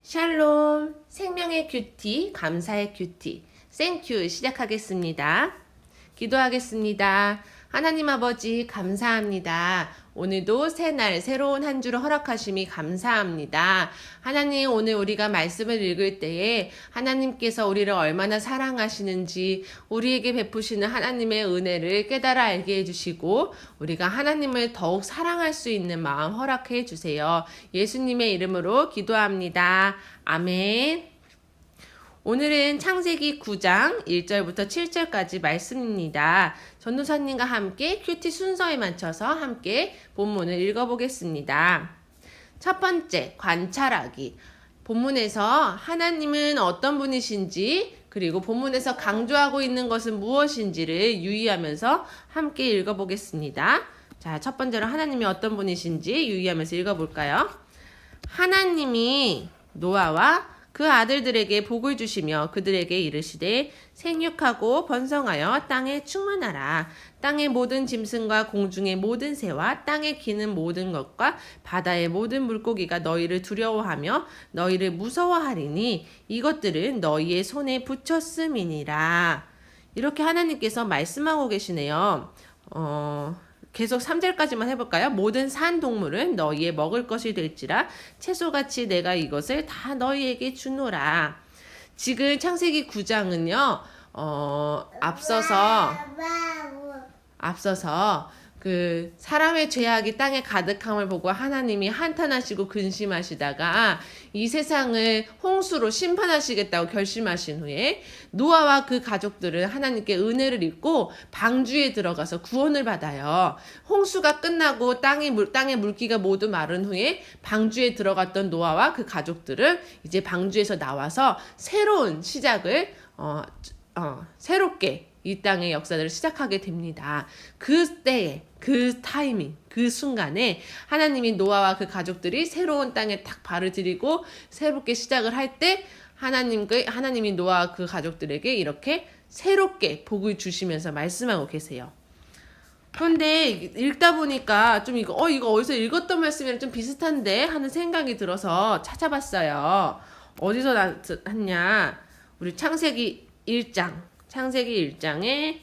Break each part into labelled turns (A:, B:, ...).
A: 샬롬, 생명의 큐티, 감사의 큐티, 땡큐 시작하겠습니다. 기도하겠습니다. 하나님 아버지 감사합니다. 오늘도 새날 새로운 한 주를 허락하심이 감사합니다. 하나님, 오늘 우리가 말씀을 읽을 때에 하나님께서 우리를 얼마나 사랑하시는지 우리에게 베푸시는 하나님의 은혜를 깨달아 알게 해주시고 우리가 하나님을 더욱 사랑할 수 있는 마음 허락해 주세요. 예수님의 이름으로 기도합니다. 아멘. 오늘은 창세기 9장 1절부터 7절까지 말씀입니다. 전도사님과 함께 큐티 순서에 맞춰서 함께 본문을 읽어보겠습니다. 첫 번째, 관찰하기. 본문에서 하나님은 어떤 분이신지 그리고 본문에서 강조하고 있는 것은 무엇인지를 유의하면서 함께 읽어보겠습니다. 자, 첫 번째로 하나님이 어떤 분이신지 유의하면서 읽어볼까요? 하나님이 노아와 그 아들들에게 복을 주시며 그들에게 이르시되 생육하고 번성하여 땅에 충만하라. 땅의 모든 짐승과 공중의 모든 새와 땅에 기는 모든 것과 바다의 모든 물고기가 너희를 두려워하며 너희를 무서워하리니 이것들은 너희의 손에 붙였음이니라. 이렇게 하나님께서 말씀하고 계시네요. 계속 3절까지만 해볼까요? 모든 산 동물은 너희의 먹을 것이 될지라 채소같이 내가 이것을 다 너희에게 주노라. 지금 창세기 9장은요. 앞서서 그 사람의 죄악이 땅에 가득함을 보고 하나님이 한탄하시고 근심하시다가 이 세상을 홍수로 심판하시겠다고 결심하신 후에 노아와 그 가족들은 하나님께 은혜를 입고 방주에 들어가서 구원을 받아요. 홍수가 끝나고 땅의 물기가 모두 마른 후에 방주에 들어갔던 노아와 그 가족들은 이제 방주에서 나와서 새로운 시작을 새롭게 이 땅의 역사를 시작하게 됩니다. 그때에 그 타이밍, 그 순간에 하나님이 노아와 그 가족들이 새로운 땅에 딱 발을 들이고 새롭게 시작을 할 때 하나님이 노아와 그 가족들에게 이렇게 새롭게 복을 주시면서 말씀하고 계세요. 그런데 읽다 보니까 좀 이거 어디서 읽었던 말씀이랑 좀 비슷한데 하는 생각이 들어서 찾아봤어요. 어디서 났냐? 우리 창세기 1장에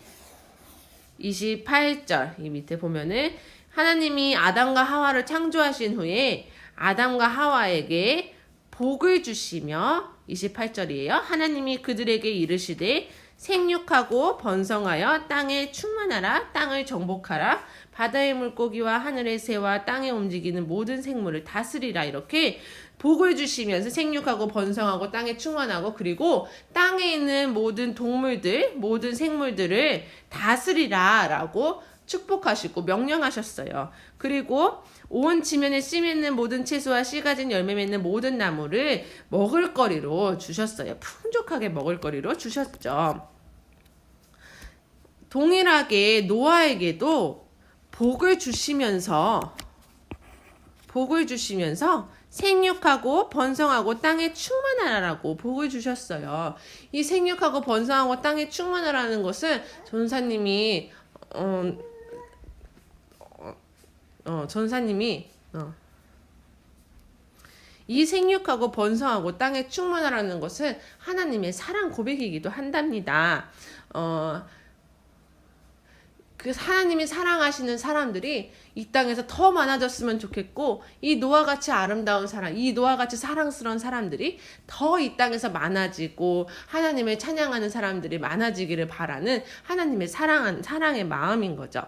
A: 28절 이 밑에 보면은 하나님이 아담과 하와를 창조하신 후에 아담과 하와에게 복을 주시며 28절이에요. 하나님이 그들에게 이르시되 생육하고 번성하여 땅에 충만하라. 땅을 정복하라. 바다의 물고기와 하늘의 새와 땅에 움직이는 모든 생물을 다스리라. 이렇게 복을 주시면서 생육하고 번성하고 땅에 충만하고 그리고 땅에 있는 모든 동물들, 모든 생물들을 다스리라 라고 축복하시고 명령하셨어요. 그리고 온 지면에 씨 맺는 모든 채소와 씨 가진 열매 맺는 모든 나무를 먹을거리로 주셨어요. 풍족하게 먹을거리로 주셨죠. 동일하게 노아에게도 복을 주시면서 생육하고 번성하고 땅에 충만하라고 복을 주셨어요. 이 생육하고 번성하고 땅에 충만하라는 것은 전사님이 이 생육하고 번성하고 땅에 충만하라는 것은 하나님의 사랑 고백이기도 한답니다. 그 하나님이 사랑하시는 사람들이 이 땅에서 더 많아졌으면 좋겠고 이 노아같이 아름다운 사람, 이 노아같이 사랑스러운 사람들이 더 이 땅에서 많아지고 하나님을 찬양하는 사람들이 많아지기를 바라는 하나님의 사랑의 마음인 거죠.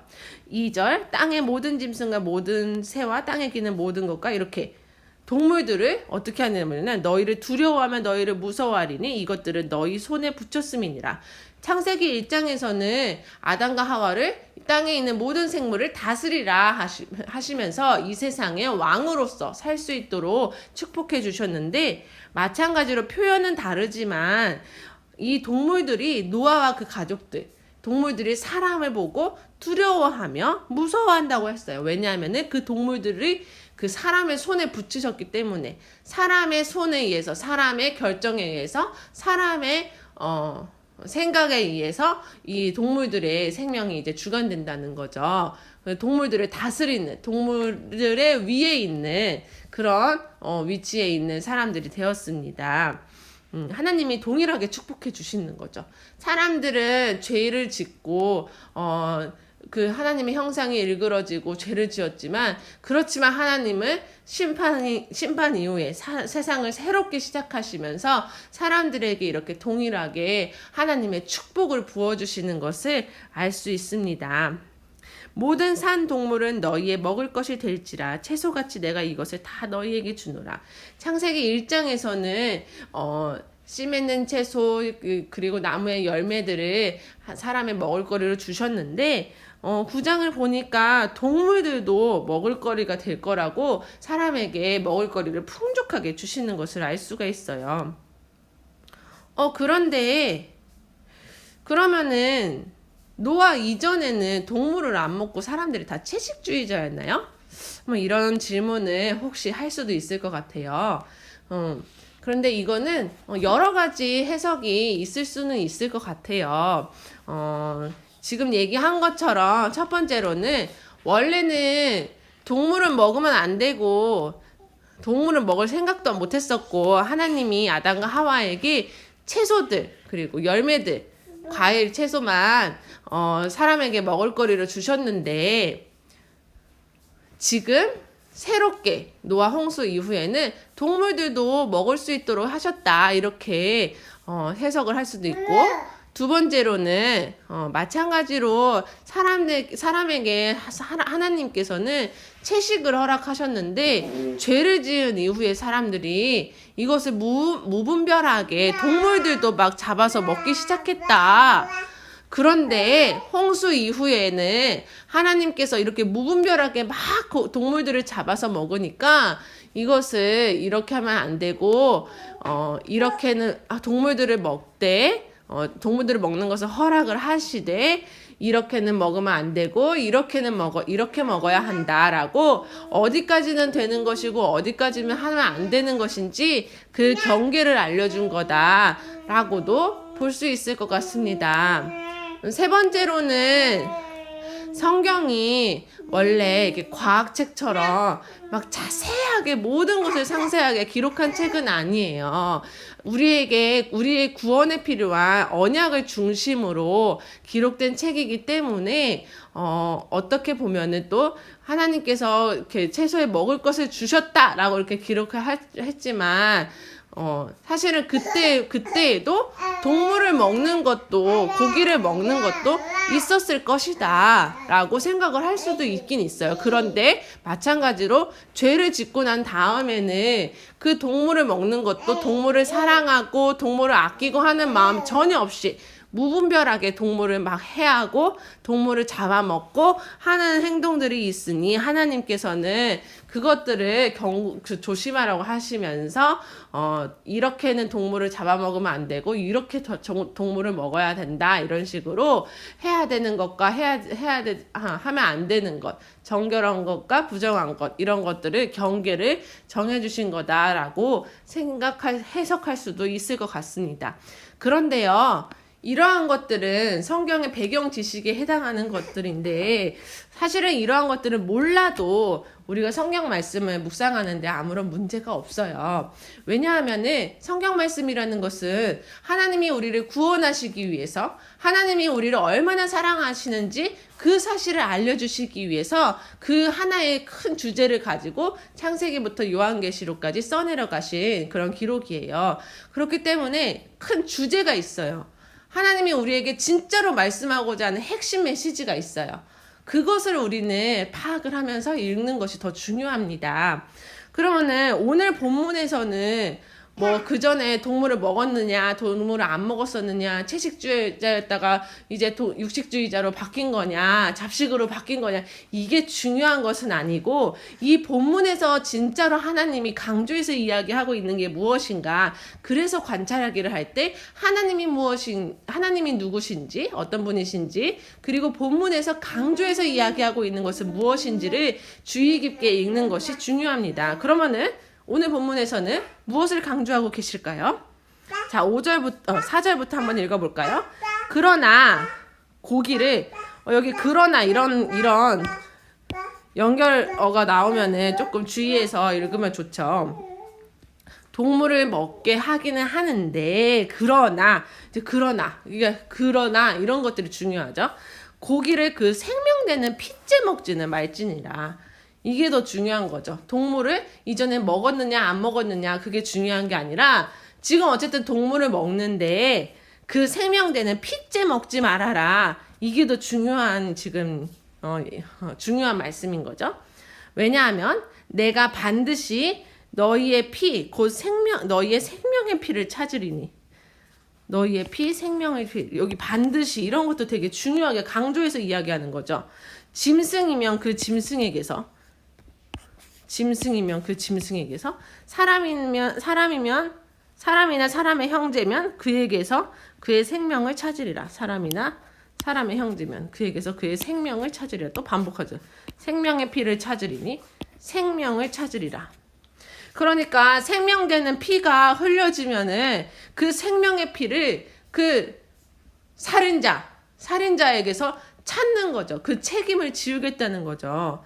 A: 2절 땅의 모든 짐승과 모든 새와 땅에 기는 모든 것과 이렇게 동물들을 어떻게 하냐면 너희를 두려워하면 너희를 무서워하리니 이것들은 너희 손에 붙였음이니라. 창세기 1장에서는 아담과 하와를 땅에 있는 모든 생물을 다스리라 하시면서 이 세상의 왕으로서 살 수 있도록 축복해 주셨는데 마찬가지로 표현은 다르지만 이 동물들이 노아와 그 가족들 동물들이 사람을 보고 두려워하며 무서워한다고 했어요. 왜냐하면 그 동물들이 그 사람의 손에 붙이셨기 때문에 사람의 손에 의해서 사람의 결정에 의해서 사람의 생각에 의해서 이 동물들의 생명이 이제 주관된다는 거죠. 동물들을 다스리는, 동물들의 위에 있는 그런 위치에 있는 사람들이 되었습니다. 하나님이 동일하게 축복해 주시는 거죠. 사람들은 죄를 짓고 그 하나님의 형상이 일그러지고 죄를 지었지만, 그렇지만 하나님은 심판 이후에 세상을 새롭게 시작하시면서 사람들에게 이렇게 동일하게 하나님의 축복을 부어주시는 것을 알 수 있습니다. 모든 산 동물은 너희의 먹을 것이 될지라 채소같이 내가 이것을 다 너희에게 주노라. 창세기 1장에서는 씨 맺는 채소 그리고 나무의 열매들을 사람의 먹을거리로 주셨는데 9장을 보니까 동물들도 먹을거리가 될 거라고 사람에게 먹을거리를 풍족하게 주시는 것을 알 수가 있어요. 그런데 그러면은 노아 이전에는 동물을 안 먹고 사람들이 다 채식주의자였나요? 뭐 이런 질문을 혹시 할 수도 있을 것 같아요. 그런데 이거는 여러 가지 해석이 있을 수는 있을 것 같아요. 지금 얘기한 것처럼 첫 번째로는 원래는 동물은 먹으면 안 되고 동물은 먹을 생각도 못 했었고, 하나님이 아담과 하와에게 채소들 그리고 열매들, 과일, 채소만 사람에게 먹을거리를 주셨는데, 지금 새롭게 노아 홍수 이후에는 동물들도 먹을 수 있도록 하셨다, 이렇게 해석을 할 수도 있고, 두 번째로는 마찬가지로 사람에게 하나님께서는 채식을 허락하셨는데, 죄를 지은 이후에 사람들이 이것을 무분별하게 동물들도 막 잡아서 먹기 시작했다. 그런데 홍수 이후에는 하나님께서 이렇게 무분별하게 막 동물들을 잡아서 먹으니까 이것을 이렇게 하면 안 되고 이렇게는 동물들을 동물들을 먹는 것을 허락을 하시되, 이렇게는 먹으면 안 되고 이렇게 먹어야 한다라고 어디까지는 되는 것이고 어디까지는 하면 안 되는 것인지 그 경계를 알려준 거다라고도 볼 수 있을 것 같습니다. 세 번째로는 성경이 원래 이렇게 과학책처럼 막 자세하게 모든 것을 상세하게 기록한 책은 아니에요. 우리의 구원에 필요한 언약을 중심으로 기록된 책이기 때문에 어떻게 보면은 또 하나님께서 이렇게 채소에 먹을 것을 주셨다라고 이렇게 기록을 했지만, 사실은 그때에도 동물을 먹는 것도, 고기를 먹는 것도 있었을 것이다 라고 생각을 할 수도 있긴 있어요. 그런데 마찬가지로 죄를 짓고 난 다음에는 그 동물을 먹는 것도 동물을 사랑하고 동물을 아끼고 하는 마음 전혀 없이 무분별하게 동물을 막 해하고 동물을 잡아먹고 하는 행동들이 있으니, 하나님께서는 그것들을 조심하라고 하시면서 이렇게는 동물을 잡아먹으면 안 되고 이렇게 동물을 먹어야 된다, 이런 식으로 해야 되는 것과 하면 안 되는 것, 정결한 것과 부정한 것, 이런 것들을 경계를 정해주신 거다라고 해석할 수도 있을 것 같습니다. 그런데요, 이러한 것들은 성경의 배경 지식에 해당하는 것들인데, 사실은 이러한 것들을 몰라도 우리가 성경 말씀을 묵상하는데 아무런 문제가 없어요. 왜냐하면은 성경 말씀이라는 것은 하나님이 우리를 구원하시기 위해서, 하나님이 우리를 얼마나 사랑하시는지 그 사실을 알려주시기 위해서 그 하나의 큰 주제를 가지고 창세기부터 요한계시록까지 써내려 가신 그런 기록이에요. 그렇기 때문에 큰 주제가 있어요. 하나님이 우리에게 진짜로 말씀하고자 하는 핵심 메시지가 있어요. 그것을 우리는 파악을 하면서 읽는 것이 더 중요합니다. 그러면은 오늘 본문에서는 뭐 그전에 동물을 먹었느냐, 동물을 안 먹었었느냐, 채식주의자였다가 이제 육식주의자로 바뀐 거냐, 잡식으로 바뀐 거냐, 이게 중요한 것은 아니고, 이 본문에서 진짜로 하나님이 강조해서 이야기하고 있는 게 무엇인가, 그래서 관찰하기를 할 때 하나님이 누구신지, 어떤 분이신지, 그리고 본문에서 강조해서 이야기하고 있는 것은 무엇인지를 주의 깊게 읽는 것이 중요합니다. 그러면은 오늘 본문에서는 무엇을 강조하고 계실까요? 자, 4절부터 한번 읽어볼까요? 그러나 고기를, 여기 그러나 이런 연결어가 나오면은 조금 주의해서 읽으면 좋죠. 동물을 먹게 하기는 하는데 그러나 이런 것들이 중요하죠. 고기를 그 생명되는 핏째 먹지는 말지니라. 이게 더 중요한 거죠. 동물을 이전에 먹었느냐 안 먹었느냐 그게 중요한 게 아니라 지금 어쨌든 동물을 먹는데 그 생명되는 핏째 먹지 말아라. 이게 더 중요한 지금 중요한 말씀인 거죠. 왜냐하면 내가 반드시 너희의 피, 곧 너희의 생명의 피를 찾으리니. 너희의 피, 생명의 피. 여기 반드시 이런 것도 되게 중요하게 강조해서 이야기하는 거죠. 짐승이면 그 짐승에게서, 사람이나 사람의 형제면 그에게서 그의 생명을 찾으리라. 사람이나 사람의 형제면 그에게서 그의 생명을 찾으리라. 또 반복하죠. 생명의 피를 찾으리니 생명을 찾으리라. 그러니까 생명되는 피가 흘려지면은 그 생명의 피를 그 살인자에게서 찾는 거죠. 그 책임을 지우겠다는 거죠.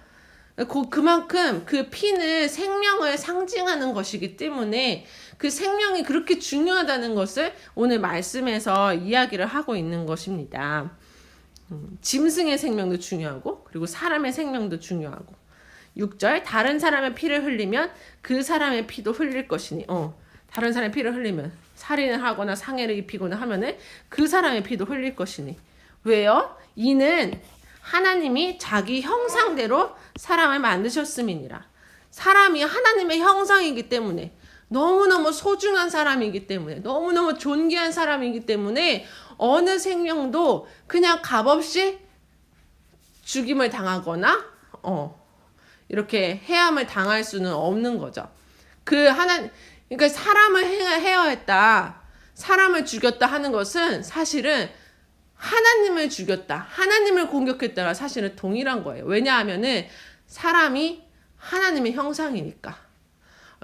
A: 그만큼 그 피는 생명을 상징하는 것이기 때문에 그 생명이 그렇게 중요하다는 것을 오늘 말씀에서 이야기를 하고 있는 것입니다. 짐승의 생명도 중요하고 그리고 사람의 생명도 중요하고 6절 다른 사람의 피를 흘리면 그 사람의 피도 흘릴 것이니 다른 사람의 피를 흘리면 살인을 하거나 상해를 입히거나 하면은 그 사람의 피도 흘릴 것이니 왜요? 이는 하나님이 자기 형상대로 사람을 만드셨음이니라. 사람이 하나님의 형상이기 때문에 너무너무 소중한 사람이기 때문에 너무너무 존귀한 사람이기 때문에 어느 생명도 그냥 값없이 죽임을 당하거나 이렇게 해함을 당할 수는 없는 거죠. 그러니까 사람을 해야했다, 사람을 죽였다 하는 것은 사실은 하나님을 죽였다, 하나님을 공격했다가 사실은 동일한 거예요. 왜냐하면은 사람이 하나님의 형상이니까.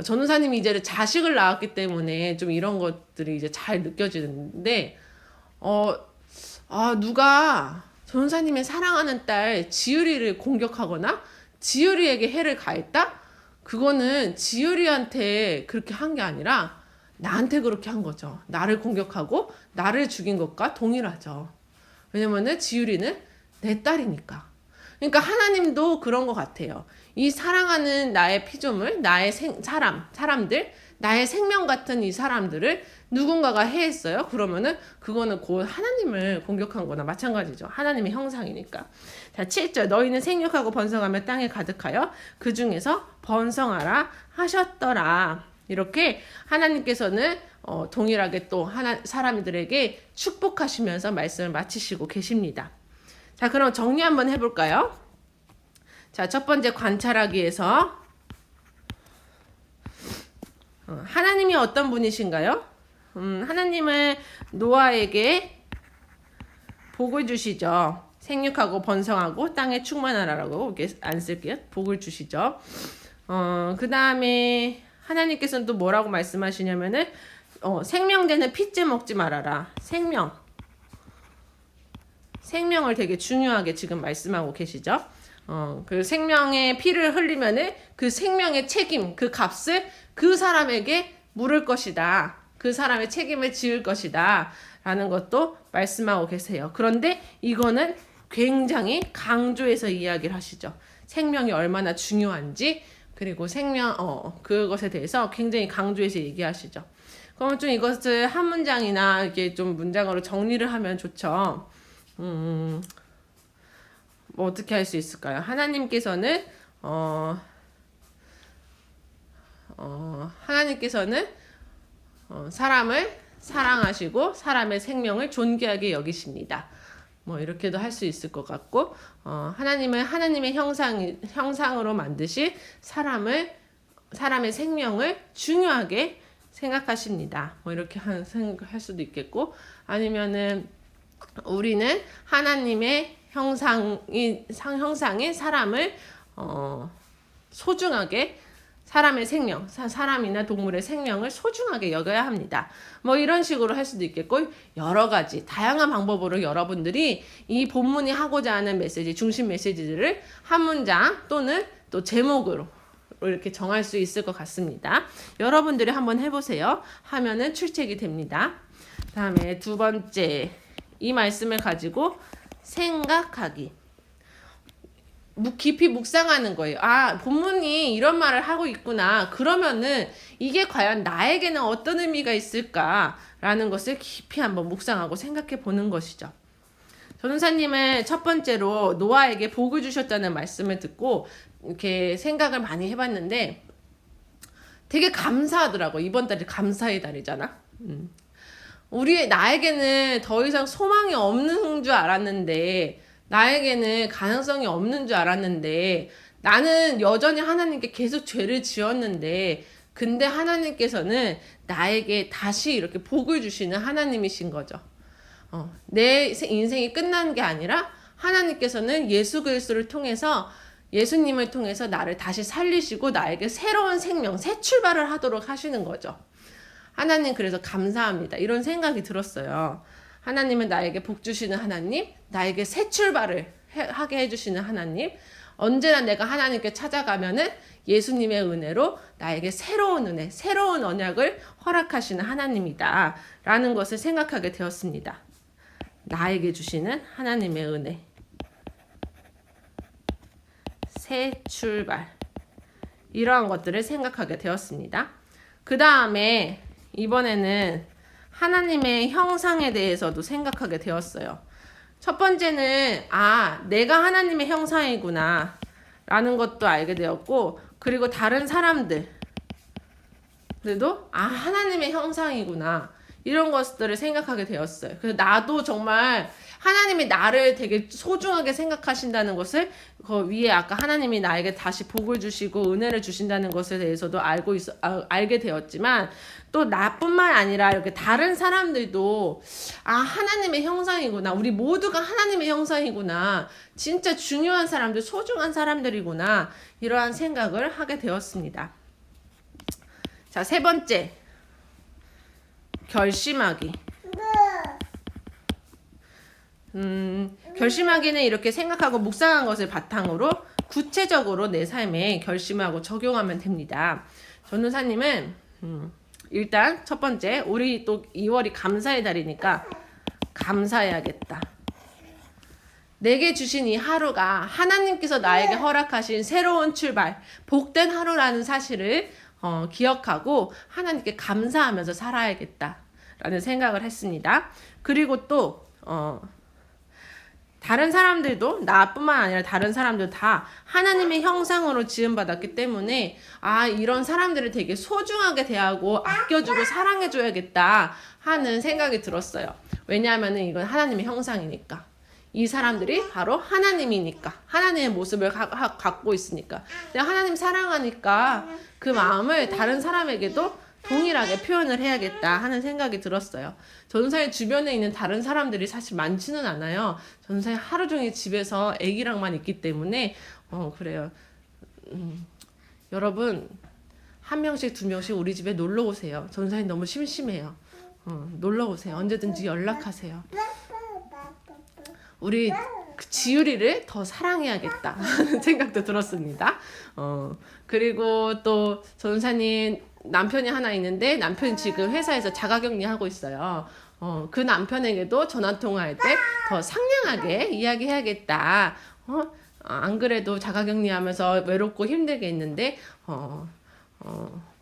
A: 전도사님이 이제 자식을 낳았기 때문에 좀 이런 것들이 이제 잘 느껴지는데, 누가 전도사님의 사랑하는 딸 지율이를 공격하거나 지율이에게 해를 가했다? 그거는 지율이한테 그렇게 한 게 아니라 나한테 그렇게 한 거죠. 나를 공격하고 나를 죽인 것과 동일하죠. 왜냐면은 지율이는 내 딸이니까. 그러니까 하나님도 그런 것 같아요. 이 사랑하는 나의 피조물, 나의 사람들, 나의 생명 같은 이 사람들을 누군가가 해했어요. 그러면은 그거는 곧 하나님을 공격한 거나 마찬가지죠. 하나님의 형상이니까. 자, 7절 너희는 생육하고 번성하며 땅에 가득하여 그 중에서 번성하라 하셨더라. 이렇게 하나님께서는 동일하게 또 사람들에게 축복하시면서 말씀을 마치시고 계십니다. 자, 그럼 정리 한번 해볼까요? 자, 첫 번째 관찰하기에서 하나님이 어떤 분이신가요? 하나님은 노아에게 복을 주시죠. 생육하고 번성하고 땅에 충만하라고 이렇게 안 쓸게요. 복을 주시죠. 그 다음에 하나님께서는 또 뭐라고 말씀하시냐면은 생명되는 핏째 먹지 말아라. 생명을 되게 중요하게 지금 말씀하고 계시죠. 그 생명의 피를 흘리면은 그 생명의 책임, 그 값을 그 사람에게 물을 것이다. 그 사람의 책임을 지을 것이다. 라는 것도 말씀하고 계세요. 그런데 이거는 굉장히 강조해서 이야기를 하시죠. 생명이 얼마나 중요한지, 그리고 그것에 대해서 굉장히 강조해서 얘기하시죠. 그러면 좀 이것을 한 문장이나 이렇게 좀 문장으로 정리를 하면 좋죠. 뭐 어떻게 할 수 있을까요? 하나님께서는 사람을 사랑하시고 사람의 생명을 존귀하게 여기십니다. 뭐 이렇게도 할 수 있을 것 같고, 하나님은 하나님의 형상으로 만드신 사람의 생명을 중요하게 생각하십니다. 뭐 이렇게 생각할 수도 있겠고, 아니면은 우리는 하나님의 형상인 사람을 소중하게 사람의 생명, 사람이나 동물의 생명을 소중하게 여겨야 합니다. 뭐 이런 식으로 할 수도 있겠고 여러 가지 다양한 방법으로 여러분들이 이 본문이 하고자 하는 메시지, 중심 메시지들을 한 문장 또는 또 제목으로 이렇게 정할 수 있을 것 같습니다. 여러분들이 한번 해보세요. 하면은 출첵이 됩니다. 다음에 두 번째, 이 말씀을 가지고 생각하기. 깊이 묵상하는 거예요. 아, 본문이 이런 말을 하고 있구나. 그러면은 이게 과연 나에게는 어떤 의미가 있을까라는 것을 깊이 한번 묵상하고 생각해 보는 것이죠. 전도사님은 첫 번째로 노아에게 복을 주셨다는 말씀을 듣고 이렇게 생각을 많이 해봤는데 되게 감사하더라고. 이번 달이 감사의 달이잖아. 나에게는 더 이상 소망이 없는 줄 알았는데, 나에게는 가능성이 없는 줄 알았는데, 나는 여전히 하나님께 계속 죄를 지었는데, 근데 하나님께서는 나에게 다시 이렇게 복을 주시는 하나님이신 거죠. 내 인생이 끝난 게 아니라 하나님께서는 예수 그리스도를 통해서, 예수님을 통해서 나를 다시 살리시고 나에게 새로운 생명, 새 출발을 하도록 하시는 거죠. 하나님 그래서 감사합니다. 이런 생각이 들었어요. 하나님은 나에게 복 주시는 하나님, 나에게 새 출발을 하게 해주시는 하나님, 언제나 내가 하나님께 찾아가면은 예수님의 은혜로 나에게 새로운 은혜, 새로운 언약을 허락하시는 하나님이다 라는 것을 생각하게 되었습니다. 나에게 주시는 하나님의 은혜, 새 출발, 이러한 것들을 생각하게 되었습니다. 그 다음에 이번에는 하나님의 형상에 대해서도 생각하게 되었어요. 첫 번째는 내가 하나님의 형상이구나 라는 것도 알게 되었고, 그리고 다른 사람들도 하나님의 형상이구나 이런 것들을 생각하게 되었어요. 그래서 나도 정말 하나님이 나를 되게 소중하게 생각하신다는 것을 그 위에 아까 하나님이 나에게 다시 복을 주시고 은혜를 주신다는 것에 대해서도 알게 되었지만, 또 나뿐만 아니라 이렇게 다른 사람들도 하나님의 형상이구나, 우리 모두가 하나님의 형상이구나, 진짜 중요한 사람들, 소중한 사람들이구나, 이러한 생각을 하게 되었습니다. 자, 세 번째, 결심하기. 결심하기는 이렇게 생각하고 묵상한 것을 바탕으로 구체적으로 내 삶에 결심하고 적용하면 됩니다. 전도사님은 일단 첫 번째, 우리 또 2월이 감사의 달이니까 감사해야겠다. 내게 주신 이 하루가 하나님께서 나에게 허락하신 새로운 출발, 복된 하루라는 사실을 기억하고 하나님께 감사하면서 살아야겠다라는 생각을 했습니다. 그리고 또 다른 사람들도, 나뿐만 아니라 다른 사람들 다 하나님의 형상으로 지음받았기 때문에 이런 사람들을 되게 소중하게 대하고 아껴주고 사랑해줘야겠다 하는 생각이 들었어요. 왜냐하면 이건 하나님의 형상이니까, 이 사람들이 바로 하나님이니까, 하나님의 모습을 갖고 있으니까, 내가 하나님 사랑하니까 그 마음을 다른 사람에게도 동일하게 표현을 해야겠다 하는 생각이 들었어요. 전도사님 주변에 있는 다른 사람들이 사실 많지는 않아요. 전도사님 하루 종일 집에서 애기랑만 있기 때문에 그래요. 여러분 한 명씩 두 명씩 우리 집에 놀러 오세요. 전도사님 너무 심심해요. 놀러 오세요. 언제든지 연락하세요. 우리 지유리를 더 사랑해야겠다 하는 생각도 들었습니다. 그리고 또 전도사님 남편이 하나 있는데, 남편이 지금 회사에서 자가격리하고 있어요. 그 남편에게도 전화통화할 때 더 상냥하게 이야기해야겠다. 안 그래도 자가격리하면서 외롭고 힘들게 있는데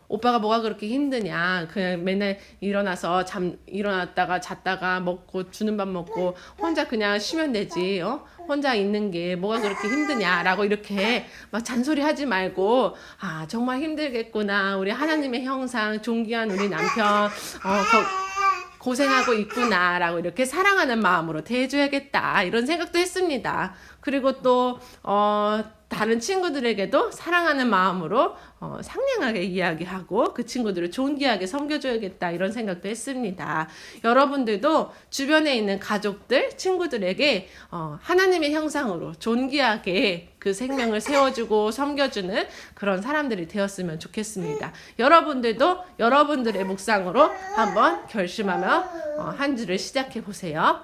A: 오빠가 뭐가 그렇게 힘드냐, 그냥 맨날 일어났다가 잤다가 먹고 주는 밥 먹고 혼자 그냥 쉬면 되지, 혼자 있는 게 뭐가 그렇게 힘드냐라고 이렇게 막 잔소리 하지 말고, 정말 힘들겠구나, 우리 하나님의 형상 존귀한 우리 남편 고생하고 있구나 라고 이렇게 사랑하는 마음으로 대해줘야겠다, 이런 생각도 했습니다. 그리고 또 다른 친구들에게도 사랑하는 마음으로 상냥하게 이야기하고 그 친구들을 존귀하게 섬겨줘야겠다 이런 생각도 했습니다. 여러분들도 주변에 있는 가족들, 친구들에게 하나님의 형상으로 존귀하게 그 생명을 세워주고 섬겨주는 그런 사람들이 되었으면 좋겠습니다. 여러분들도 여러분들의 묵상으로 한번 결심하며 한 주를 시작해 보세요.